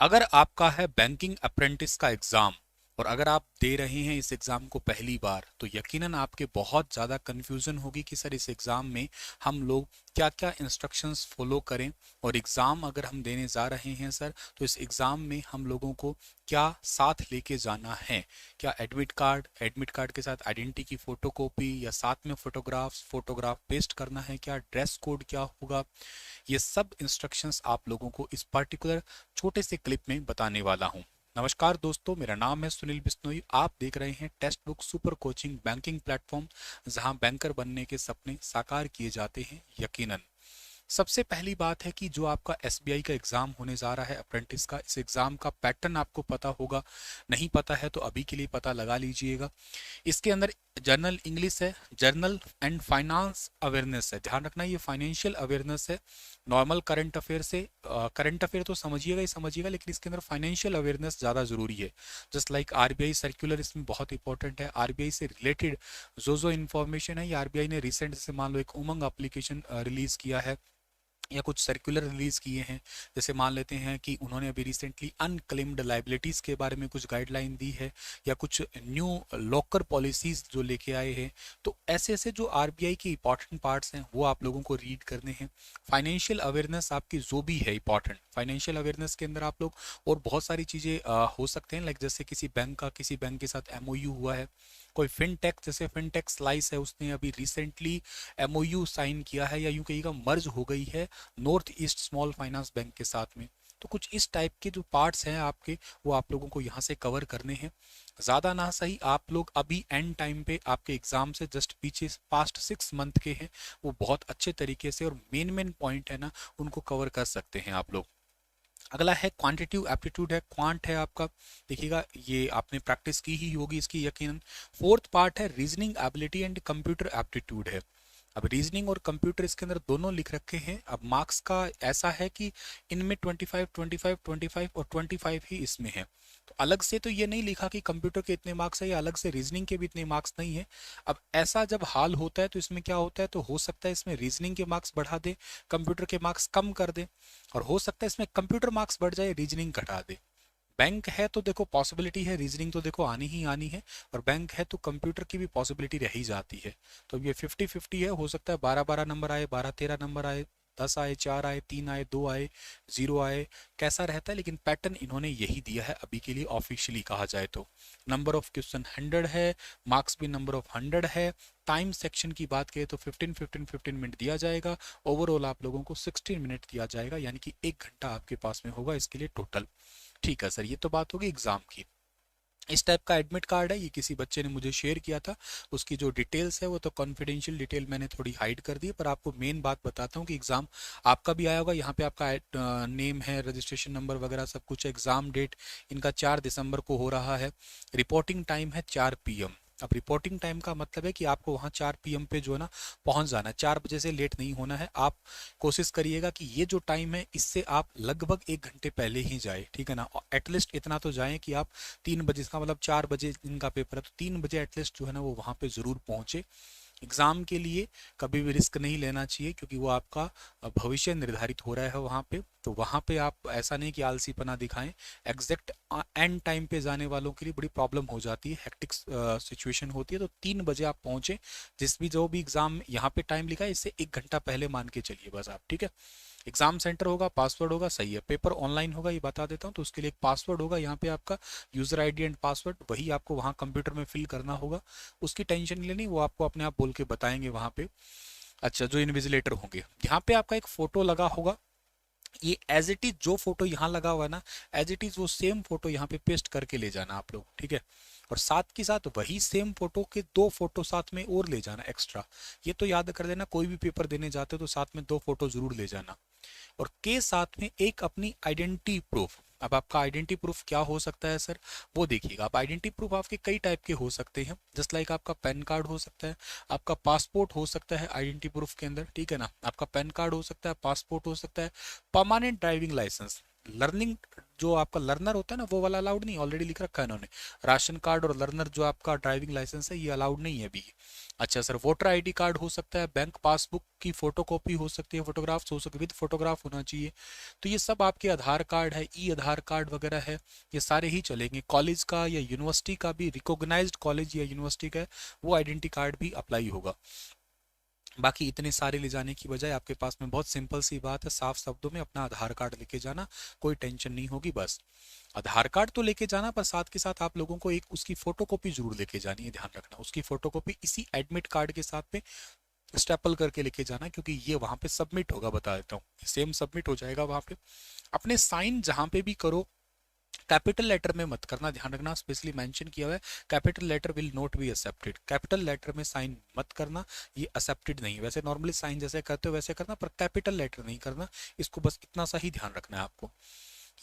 अगर आपका है बैंकिंग अप्रेंटिस का एग्ज़ाम और अगर आप दे रहे हैं इस एग्ज़ाम को पहली बार, तो यकीनन आपके बहुत ज़्यादा कन्फ्यूज़न होगी कि सर इस एग्ज़ाम में हम लोग क्या क्या इंस्ट्रक्शंस फॉलो करें। और एग्ज़ाम अगर हम देने जा रहे हैं सर, तो इस एग्ज़ाम में हम लोगों को क्या साथ लेके जाना है। क्या एडमिट कार्ड के साथ आइडेंटिटी की फ़ोटोकॉपी या साथ में फोटोग्राफ पेस्ट करना है, क्या ड्रेस कोड क्या होगा। ये सब इंस्ट्रक्शंस आप लोगों को इस पर्टिकुलर छोटे से क्लिप में बताने वाला हूं। नमस्कार दोस्तों, मेरा नाम है सुनील बिश्नोई। आप देख रहे हैं text book super coaching banking platform, जहां बैंकर बनने के सपने साकार किए जाते हैं यकीनन। सबसे पहली बात है कि जो आपका एसबीआई का एग्जाम होने जा रहा है अप्रेंटिस का, इस एग्जाम का पैटर्न आपको पता होगा। नहीं पता है तो अभी के लिए पता लगा लीजिएगा। इसके अंदर जर्नल इंग्लिश है, जर्नल एंड फाइनेंस अवेयरनेस है। ध्यान रखना ये फाइनेंशियल अवेयरनेस है। नॉर्मल करंट अफेयर से करंट अफेयर तो समझिएगा ही समझिएगा, लेकिन इसके अंदर फाइनेंशियल अवेयरनेस ज़्यादा ज़रूरी है। जस्ट लाइक आरबीआई सर्कुलर इसमें बहुत इंपॉर्टेंट है। आरबीआई से रिलेटेड जो इन्फॉर्मेशन है, ये आरबीआई ने रिसेंट से मान लो एक उमंग एप्लीकेशन रिलीज किया है या कुछ सर्कुलर रिलीज किए हैं। जैसे मान लेते हैं कि उन्होंने अभी रिसेंटली अनक्लेम्ड लाइबिलिटीज के बारे में कुछ गाइडलाइन दी है, या कुछ न्यू लॉकर पॉलिसीज जो लेके आए हैं। तो ऐसे ऐसे जो आरबीआई के इंपॉर्टेंट पार्ट्स हैं वो आप लोगों को रीड करने हैं। फाइनेंशियल अवेयरनेस आपकी जो भी है इंपॉर्टेंट, फाइनेंशियल अवेयरनेस के अंदर आप लोग और बहुत सारी चीज़ें हो सकते हैं। लाइक जैसे किसी बैंक के साथ एमओयू हुआ है, कोई फिनटेक, जैसे फिनटेक स्लाइस है, उसने अभी रिसेंटली एमओयू साइन किया है, या यूं कहिएगा मर्ज हो गई है north east small finance bank के साथ में। तो कुछ इस टाइप के जो पार्ट्स हैं आपके, वो आप लोगों को यहाँ से कवर करने हैं। ज़्यादा ना सही आप लोग अभी एंड टाइम पे आपके एग्जाम से जस्ट पीछे पास्ट 6 मंथ के हैं, वो बहुत अच्छे तरीके से और मेन मेन पॉइंट है ना, उनको कवर कर सकते हैं आप लोग। अगला है क्वांटिटिव एप्टीट्यूड है, क्वांट है आपका। देखिएगा ये आपने प्रैक्टिस की ही होगी इसकी यकीनन। फोर्थ पार्ट है reasoning ability and computer aptitude है। अब रीजनिंग और कंप्यूटर इसके अंदर दोनों लिख रखे हैं। अब मार्क्स का ऐसा है कि इनमें 25 25 25 और 25 ही इसमें है। तो अलग से तो ये नहीं लिखा कि कंप्यूटर के इतने मार्क्स है, या अलग से रीजनिंग के भी इतने मार्क्स नहीं है। अब ऐसा जब हाल होता है तो इसमें क्या होता है, तो हो सकता है इसमें रीजनिंग के मार्क्स बढ़ा दे, कंप्यूटर के मार्क्स कम कर दे। और हो सकता है इसमें कंप्यूटर मार्क्स बढ़ जाए, रीजनिंग घटा दे। बैंक है तो देखो पॉसिबिलिटी है, रीजनिंग तो देखो आनी ही आनी है। और बैंक है तो कंप्यूटर की भी पॉसिबिलिटी रह ही जाती है। तो ये 50-50 है। हो सकता है 12-12 नंबर आए, 12-13 नंबर आए, 10 आए, 4 आए, 3 आए, 2 आए, 0 आए, कैसा रहता है। लेकिन पैटर्न इन्होंने यही दिया है अभी के लिए ऑफिशियली कहा जाए तो। नंबर ऑफ क्वेश्चन 100 है, मार्क्स भी नंबर ऑफ 100 है। टाइम सेक्शन की बात करें तो 15-15 मिनट दिया जाएगा। ओवरऑल आप लोगों को 16 मिनट दिया जाएगा, यानी कि 1 घंटा आपके पास में होगा इसके लिए टोटल। ठीक है सर, ये तो बात होगी एग्जाम की। इस टाइप का एडमिट कार्ड है, ये किसी बच्चे ने मुझे शेयर किया था। उसकी जो डिटेल्स है वो तो कॉन्फिडेंशियल डिटेल मैंने थोड़ी हाइड कर दी है, पर आपको मेन बात बताता हूँ कि एग्जाम आपका भी आया होगा। यहाँ पे आपका नेम है, रजिस्ट्रेशन नंबर वगैरह सब कुछ है। एग्जाम डेट इनका 4 दिसंबर को हो रहा है। रिपोर्टिंग टाइम है 4 PM। अब रिपोर्टिंग टाइम का मतलब है कि आपको वहाँ 4 PM पे जो है ना पहुँच जाना है। 4 बजे से लेट नहीं होना है। आप कोशिश करिएगा कि ये जो टाइम है इससे आप लगभग 1 घंटे पहले ही जाए, ठीक है ना। एटलीस्ट इतना तो जाएं कि आप 3 बजे, इसका मतलब 4 बजे इनका पेपर है तो 3 बजे एटलीस्ट जो है ना वो वहाँ पे ज़रूर पहुँचे। एग्ज़ाम के लिए कभी भी रिस्क नहीं लेना चाहिए, क्योंकि वो आपका भविष्य निर्धारित हो रहा है वहाँ पे। तो वहाँ पे आप ऐसा नहीं कि आलसीपना दिखाएं। एग्जैक्ट एंड टाइम पे जाने वालों के लिए बड़ी प्रॉब्लम हो जाती है, हेक्टिक सिचुएशन होती है। तो 3 बजे आप पहुँचे। जो भी एग्ज़ाम यहाँ पे टाइम लिखा है इससे 1 घंटा पहले मान के चलिए बस आप, ठीक है। एग्जाम सेंटर होगा, पासवर्ड होगा, सही है। पेपर ऑनलाइन होगा ये बता देता हूँ, तो उसके लिए एक पासवर्ड होगा यहाँ पे आपका, यूजर आईडी एंड पासवर्ड, वही आपको वहाँ कंप्यूटर में फिल करना होगा। उसकी टेंशन लेनी, वो आपको अपने आप बोल के बताएंगे वहाँ पे। अच्छा, जो इन्विजिलेटर होंगे, यहाँ पे आपका एक फोटो लगा होगा। ये एज इट इज जो फोटो यहाँ लगा हुआ है ना, एज इट इज वो सेम फोटो यहाँ पे पेस्ट करके ले जाना आप लोग, ठीक है। और साथ के साथ वही सेम फोटो के 2 फोटो साथ में और ले जाना एक्स्ट्रा। ये तो याद कर देना, कोई भी पेपर देने जाते हो तो साथ में 2 फोटो जरूर ले जाना। और के साथ में एक अपनी आइडेंटिटी प्रूफ। अब आपका आइडेंटिटी प्रूफ क्या हो सकता है सर, वो देखिएगा। आप आइडेंटिटी प्रूफ आपके कई टाइप के हो सकते हैं। जस्ट लाइक आपका पैन कार्ड हो सकता है, आपका पासपोर्ट हो सकता है आइडेंटिटी प्रूफ के अंदर, ठीक है ना। आपका पैन कार्ड हो सकता है, पासपोर्ट हो सकता है, परमानेंट ड्राइविंग लाइसेंस। लर्निंग जो आपका लर्नर होता है ना वो वाला अलाउड नहीं, ऑलरेडी लिख रखा है इन्होंने। राशन कार्ड और लर्नर जो आपका ड्राइविंग लाइसेंस है ये अलाउड नहीं है अभी। अच्छा सर, वोटर आईडी कार्ड हो सकता है, बैंक पासबुक की फोटोकॉपी हो सकती है, फोटोग्राफ्स हो सकते, विद फोटोग्राफ होना चाहिए। तो ये सब आपके आधार कार्ड है, ई आधार कार्ड वगैरह है, ये सारे ही चलेंगे। कॉलेज का या यूनिवर्सिटी का भी, रिकॉग्नाइज्ड कॉलेज या यूनिवर्सिटी का है, वो आइडेंटिटी कार्ड भी अप्लाई होगा। बाकी इतने सारे ले जाने की बजाय आपके पास में बहुत सिंपल सी बात है, साफ शब्दों में अपना आधार कार्ड लेके जाना, कोई टेंशन नहीं होगी। बस आधार कार्ड तो लेके जाना, पर साथ के साथ आप लोगों को एक उसकी फोटोकॉपी जरूर लेके जानी है, ध्यान रखना उसकी फोटोकॉपी इसी एडमिट कार्ड के साथ में स्टेपल करके लेके जाना, क्योंकि ये वहां पे सबमिट होगा, बता देता हूँ, सेम सबमिट हो जाएगा वहां पे। अपने साइन जहां पे भी करो कैपिटल लेटर में मत करना, ध्यान रखना, स्पेशली मेंशन किया हुआ है capital letter will not be accepted. Capital letter में साइन मत करना, ये एक्सेप्टेड नहीं। वैसे नॉर्मली साइन जैसे करते हो वैसे करना, पर कैपिटल लेटर नहीं करना, इसको बस इतना सा ही ध्यान रखना है आपको।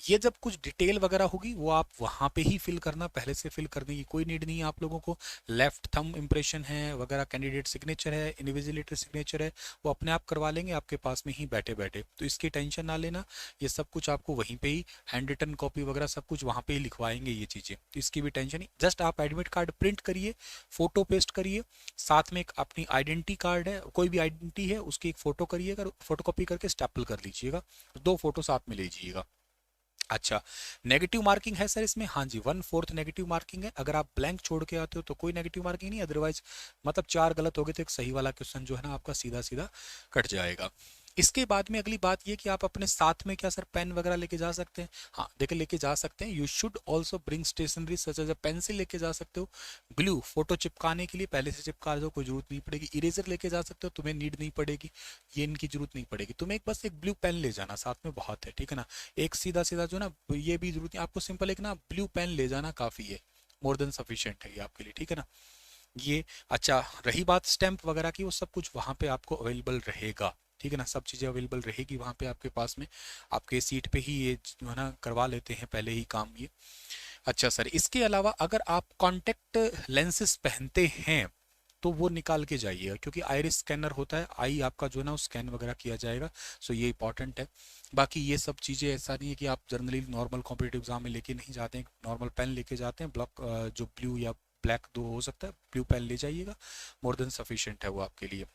ये जब कुछ डिटेल वगैरह होगी वो आप वहां पे ही फिल करना, पहले से फिल करने की कोई नीड नहीं है आप लोगों को। लेफ्ट थंब इंप्रेशन है वगैरह, कैंडिडेट सिग्नेचर है, इन्विजिलेटर सिग्नेचर है, वो अपने आप करवा लेंगे आपके पास में ही बैठे बैठे, तो इसकी टेंशन ना लेना। ये सब कुछ आपको वहीं पे ही हैंड रिटन कॉपी वगैरह सब कुछ वहां पे ही लिखवाएंगे ये चीजें, तो इसकी भी टेंशन नहीं। जस्ट आप एडमिट कार्ड प्रिंट करिए, फोटो पेस्ट करिए, साथ में एक अपनी आइडेंटिटी कार्ड है, कोई भी आइडेंटिटी है उसकी एक फोटो करिएगा, फोटो कॉपी करके स्टेपल कर लीजिएगा, 2 फोटो साथ में लीजिएगा। अच्छा, नेगेटिव मार्किंग है सर इसमें? हाँ जी, 1/4 नेगेटिव मार्किंग है। अगर आप ब्लैंक छोड़ के आते हो तो कोई नेगेटिव मार्किंग नहीं, अदरवाइज मतलब 4 गलत हो गए तो एक सही वाला क्वेश्चन जो है ना आपका सीधा सीधा कट जाएगा। इसके बाद में अगली बात ये कि आप अपने साथ में क्या सर पेन वगैरह लेके जा सकते हैं? हाँ देखिए, लेके जा सकते हैं। You should also bring stationery such as a pencil लेके जा सकते हो। ग्लू फोटो चिपकाने के लिए पहले से चिपका दो, कोई जरूरत नहीं पड़ेगी। इरेजर लेके जा सकते हो, तुम्हें नीड नहीं पड़ेगी, ये इनकी जरूरत नहीं पड़ेगी। तुम्हें एक बस एक ब्लू पेन ले जाना साथ में, बहुत है, ठीक है ना। एक सीधा सीधा जो ना, ये भी जरूरत नहीं आपको, सिंपल एक ना ब्लू पेन ले जाना काफी है, मोर देन सफिशिएंट है ये आपके लिए, ठीक है ना ये। अच्छा, रही बात स्टैंप वगैरह की, वो सब कुछ वहां पे आपको अवेलेबल रहेगा, ठीक है ना, सब चीज़ें अवेलेबल रहेगी वहां पे आपके पास में। आपके सीट पे ही ये जो है ना करवा लेते हैं पहले ही काम ये। अच्छा सर, इसके अलावा अगर आप कॉन्टेक्ट लेंसेज पहनते हैं तो वो निकाल के जाइएगा, क्योंकि आइरिस स्कैनर होता है, आई आपका जो है ना स्कैन वगैरह किया जाएगा, सो ये इंपॉर्टेंट है। बाकी ये सब चीज़ें ऐसा नहीं है कि आप जनरली नॉर्मल कॉम्पिटेटिव एग्जाम में लेके नहीं जाते हैं, नॉर्मल पेन लेके जाते हैं, ब्लॉक जो ब्लू या ब्लैक दो हो सकता है, ब्लू पेन ले जाइएगा, मोर देन सफिशिएंट है वो आपके लिए।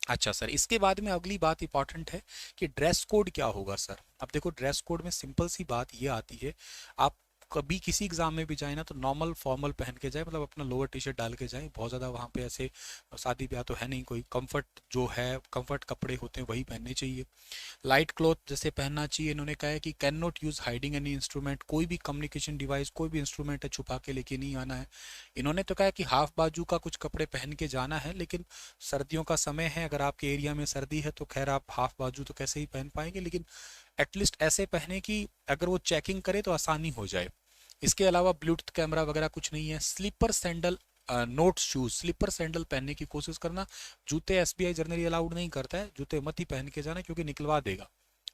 अच्छा सर, इसके बाद में अगली बात इंपॉर्टेंट है कि ड्रेस कोड क्या होगा सर। अब देखो, ड्रेस कोड में सिंपल सी बात ये आती है, आप कभी किसी एग्जाम में भी जाए ना तो नॉर्मल फॉर्मल पहन के जाए, मतलब अपना लोअर टी शर्ट डाल के जाए, बहुत ज़्यादा वहाँ पे ऐसे शादी ब्याह तो है नहीं कोई, कंफर्ट जो है कंफर्ट कपड़े होते हैं वही पहनने चाहिए। लाइट क्लॉथ जैसे पहनना चाहिए, इन्होंने कहा है कि can not use hiding any instrument, कोई भी कम्युनिकेशन डिवाइस कोई भी इंस्ट्रूमेंट है छुपा के लेके नहीं आना है। इन्होंने तो कहा है कि हाफ बाजू का कुछ कपड़े पहन के जाना है, लेकिन सर्दियों का समय है, अगर आपके एरिया में सर्दी है तो खैर आप हाफ बाजू तो कैसे ही पहन पाएंगे, लेकिन एटलीस्ट ऐसे पहने कि अगर वो चेकिंग करे तो आसानी हो जाए। इसके अलावा ब्लूटूथ कैमरा वगैरह कुछ नहीं है। Slipper sandal, not shoes, slipper sandal पहनने की कोशिश करना। जूते एसबीआई जनरली अलाउड नहीं करता है, जूते मत ही पहन के जाना क्योंकि निकलवा देगा,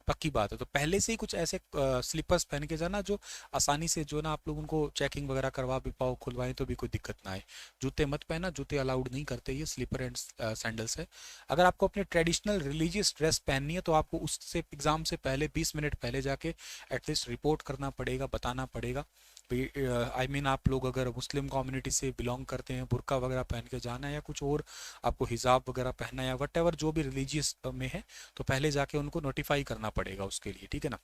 पक्की बात है। तो पहले से ही कुछ ऐसे स्लीपर्स पहन के जाना जो आसानी से जो ना आप लोग उनको चेकिंग वगैरह करवा भी पाओ, खुलवाएं तो भी कोई दिक्कत ना आए। जूते मत पहना, जूते अलाउड नहीं करते, ये स्लीपर एंड सैंडल्स है। अगर आपको अपने ट्रेडिशनल रिलीजियस ड्रेस पहननी है तो आपको उससे एग्जाम से पहले 20 मिनट पहले जाके एटलीस्ट रिपोर्ट करना पड़ेगा, बताना पड़ेगा। आई मीन आप लोग अगर मुस्लिम कम्युनिटी से बिलोंग करते हैं, बुर्का वगैरह पहन के जाना है या कुछ और आपको हिजाब वगैरह पहनना है या वट एवर जो भी रिलीजियस में है, तो पहले जाके उनको नोटिफाई करना पड़ेगा उसके लिए, ठीक है ना।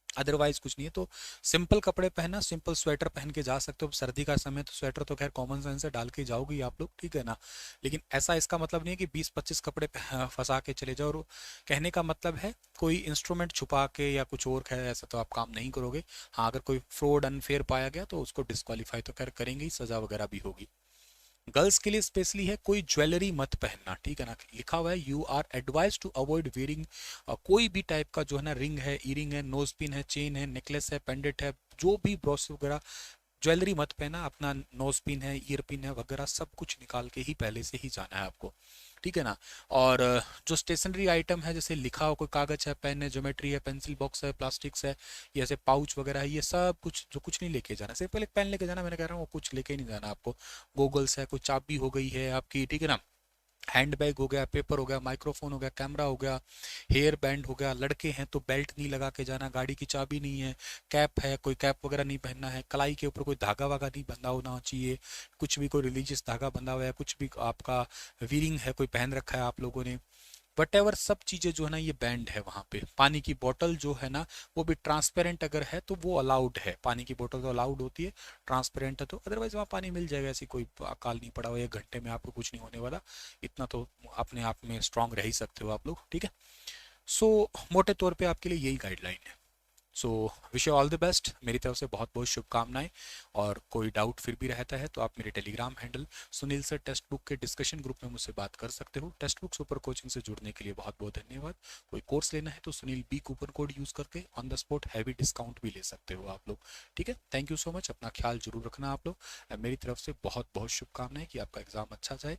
अदरवाइज कुछ नहीं है, तो सिंपल कपड़े पहनना, सिंपल स्वेटर पहन के जा सकते हो। सर्दी का समय तो स्वेटर तो खैर कॉमन सेंस से डाल के जाओगे आप लोग, ठीक है ना। लेकिन ऐसा इसका मतलब नहीं है कि 20-25 कपड़े फंसा के चले जाओ। और कहने का मतलब है कोई इंस्ट्रूमेंट छुपा के या कुछ और, खैर ऐसा तो आप काम नहीं करोगे। हाँ, अगर कोई फ्रॉड अनफेयर पाया गया तो उसको डिस्क्वालीफाई तो खैर करेंगे ही, सजा वगैरह भी होगी। गर्ल्स के लिए स्पेशली है, कोई ज्वेलरी मत पहनना, ठीक है ना। लिखा हुआ है you are advised to avoid wearing, कोई भी टाइप का जो है ना रिंग है, ईयरिंग है, नोज पिन है, चेन है, नेकलेस है, पेंडेंट है, जो भी ब्रोस वगैरह ज्वेलरी मत पहना। अपना नोज पिन है, ईयर पिन है वगैरह सब कुछ निकाल के ही पहले से ही जाना है आपको, ठीक है ना। और जो स्टेशनरी आइटम है, जैसे लिखा हो, कोई कागज है, पेन है, ज्योमेट्री है, पेंसिल बॉक्स है, प्लास्टिक्स है, ये ऐसे पाउच वगैरह है, ये सब कुछ जो कुछ नहीं लेके जाना। सिर्फ पहले पेन लेके जाना, मैंने कह रहा हूँ वो कुछ लेके ही नहीं जाना आपको। गूगल्स है, कोई चाबी हो गई है आपकी, ठीक है ना, हैंडबैग हो गया, पेपर हो गया, माइक्रोफोन हो गया, कैमरा हो गया, हेयर बैंड हो गया, लड़के हैं तो बेल्ट नहीं लगा के जाना, गाड़ी की चाबी नहीं है, कैप है कोई कैप वगैरह नहीं पहनना है, कलाई के ऊपर कोई धागा वागा नहीं बंधा होना चाहिए, कुछ भी कोई रिलीजियस धागा बंधा हुआ है, कुछ भी आपका वीरिंग है कोई पहन रखा है आप लोगों ने, वट एवर सब चीज़ें जो है ना ये बैंड है वहाँ पे। पानी की बोतल जो है ना वो भी ट्रांसपेरेंट अगर है तो वो अलाउड है, पानी की बोतल तो अलाउड होती है, ट्रांसपेरेंट है तो, अदरवाइज वहाँ पानी मिल जाएगा, ऐसी कोई अकाल नहीं पड़ा हुआ, 1 घंटे में आपको कुछ नहीं होने वाला, इतना तो अपने आप में स्ट्रांग रह ही सकते हो आप लोग, ठीक है। सो मोटे तौर पे आपके लिए यही गाइडलाइन है। So wish you all the best, मेरी तरफ से बहुत बहुत शुभकामनाएं। और कोई डाउट फिर भी रहता है तो आप मेरे Telegram handle Sunil sir text book के डिस्कशन ग्रुप में मुझसे बात कर सकते हो। टेक्स्ट बुक सुपर कोचिंग से जुड़ने के लिए बहुत बहुत धन्यवाद। कोई कोर्स लेना है तो Sunil B coupon code use करके on the spot heavy discount भी ले सकते हो आप लोग, ठीक है। थैंक यू सो मच, अपना ख्याल जरूर रखना आप लोग। मेरी तरफ से बहुत बहुत शुभकामनाएं कि आपका एग्जाम अच्छा जाए,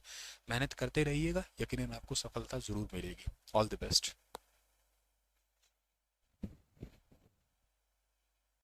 मेहनत करते रहिएगा, यकीनन आपको सफलता जरूर मिलेगी। All the best.